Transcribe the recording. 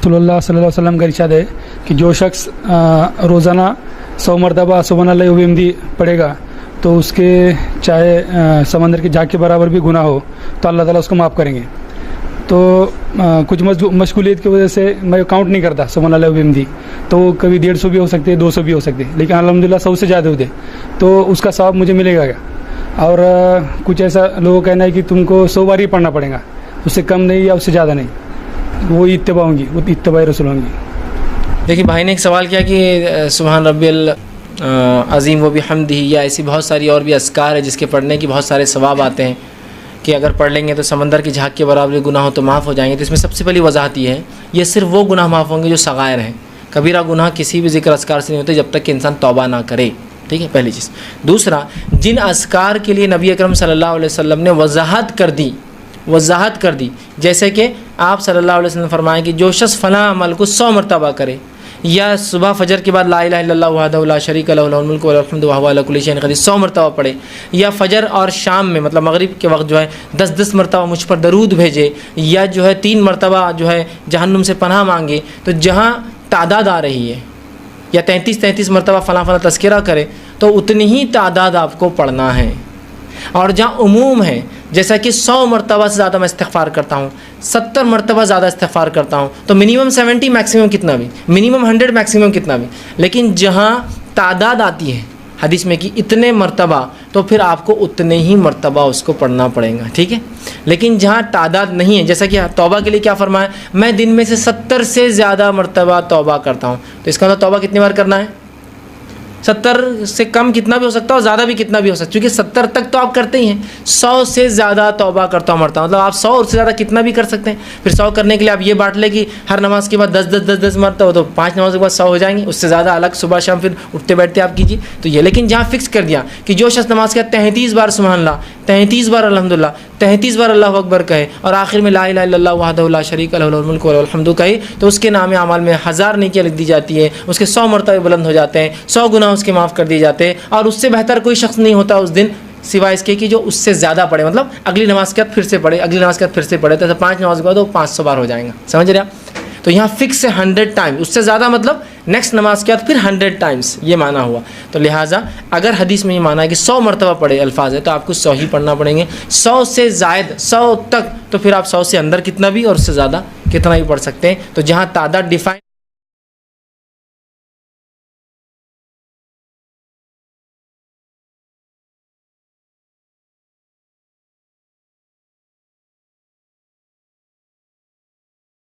रसूलुल्लाह सल्लल्लाहु अलैहि वसल्लम का इरशाद है कि जो शख्स रोज़ाना 100 मरतबा सुबहानल्लाहि व बिहम्दी पढ़ेगा तो उसके चाहे समंदर की झाग के बराबर भी गुनाह हो तो अल्लाह ताला उसको माफ़ करेंगे। तो कुछ मशगूलियत की वजह से मैं काउंट नहीं करता सुबहानल्लाहि व बिहम्दी, तो कभी 150 भी हो सकते हैं, 200 भी हो सकते हैं, लेकिन अल्हम्दुलिल्लाह 100 से ज़्यादा होते तो उसका सवाब मुझे मिलेगा क्या। और कुछ ऐसा लोगों का कहना है कि तुमको 100 बार ही पढ़ना पड़ेगा, उससे कम नहीं या उससे ज़्यादा नहीं, वो इत्तबा होंगी, वो इत्तबा रसूल होंगी। देखिए भाई ने एक सवाल किया कि सुबहान रब्बिल अज़ीम व बिहम्दिही, या ऐसी बहुत सारी और भी अस्कार है जिसके पढ़ने की बहुत सारे सवाब आते हैं कि अगर पढ़ लेंगे तो समंदर की झाग के बराबर गुनाह हो तो माफ़ हो जाएंगे। तो इसमें सबसे पहली वजाहत ये है, ये सिर्फ वो गुनाह माफ़ होंगे जो सगायर हैं। कबीरा गुनाह किसी भी ज़िक्र अस्कार से नहीं होते जब तक कि इंसान तौबा ना करे, ठीक है, पहली चीज़। दूसरा, जिन अस्कार के लिए नबी अकरम सल्लल्लाहु अलैहि वसल्लम ने वजाहत कर दी, जैसे कि आप सल्लल्लाहु अलैहि वसल्लम फरमाएं कि जो शख्स फ़लाँ अमल को 100 मरतबा करे, या सुबह फजर के बाद ला इलाहा इल्लल्लाह वहदहु ला शरीका लहु लहुल मुल्कु व लहुल हम्दु व हुवा अला कुल्लि शैइन क़दीर 100 मरतबा पढ़े, या फजर और शाम में मतलब मगरिब के वक्त जो है 10-10 मरतबा मुझ पर दरूद भेजे, या जो है 3 मरतबा जो है जहन्नुम से पनाह मांगे। तो जहाँ तादाद आ रही है या 33 मरतबा फ़लाँ तज़किरा करे तो उतनी ही तादाद आपको पढ़ना है। और जहाँ उमूम है, जैसा कि 100 मरतबा से ज़्यादा मैं इस्तिग़फ़ार करता हूँ, 70 मरतबा ज़्यादा इस्तिग़फ़ार करता हूँ, तो मिनिमम 70 मैक्सिमम कितना भी, मिनिमम 100 मैक्सिमम कितना भी। लेकिन जहाँ तादाद आती है हदीस में कि इतने मरतबा, तो फिर आपको उतने ही मरतबा उसको पढ़ना पड़ेगा, ठीक है। लेकिन जहाँ तादाद नहीं है, जैसा कि तौबा के लिए क्या फरमाया, मैं दिन में से 70 से ज़्यादा मरतबा तौबा करता हूँ, तो इसका मतलब तौबा कितनी बार करना है, 70 से कम कितना भी हो सकता है और ज़्यादा भी कितना भी हो सकता है, क्योंकि 70 तक तो आप करते ही हैं। 100 से ज़्यादा तौबा करता हूँ मरता, मतलब आप 100 और से ज़्यादा कितना भी कर सकते हैं। फिर 100 करने के लिए आप ये बांट लें कि हर नमाज के बाद 10 मरता हो तो 5 नमाज के बाद 100 हो जाएंगे, उससे ज़्यादा अलग सुबह शाम फिर उठते बैठते आप कीजिए। तो ये, लेकिन जहाँ फिक्स कर दिया कि जो शख्स नमाज का 33 बार सुबहानल्लाह, 33 बार अल्हम्दुलिल्लाह, 33 बार अल्लाहु अकबर कहे और आखिर में ला इलाहा इल्लल्लाह वहदहु ला शरीका लहु लहुल मुल्कु व लहुल हम्दु कहे, तो उसके नाम अमाल में 1000 नेकियां लिख दी जाती है, उसके 100 मरतबे बुलंद हो जाते हैं, 100 गुनाह उसके माफ़ कर दिए जाते हैं। और उससे बेहतर कोई शख्स नहीं होता उस दिन सिवाय इसके कि जो उससे ज़्यादा पढ़े, मतलब अगली नमाज के बाद फिर से पढ़े, अगली नमाज के बाद फिर से पढ़े, तो 5 नमाज के बाद वो 500 बार हो जाएगा, समझ रहे आप। तो यहाँ फिक्स है 100 टाइम, उससे ज़्यादा मतलब नेक्स्ट नमाज के बाद फिर 100 टाइम्स, ये माना हुआ। तो लिहाजा अगर हदीस में ये माना है कि 100 मरतबा पढ़े अल्फाज है, तो आपको 100 ही पढ़ना पड़ेंगे। 100 से ज़ायद 100 तक तो फिर आप 100 से अंदर कितना भी और उससे ज़्यादा कितना भी पढ़ सकते हैं। तो जहाँ तादाद डिफाइन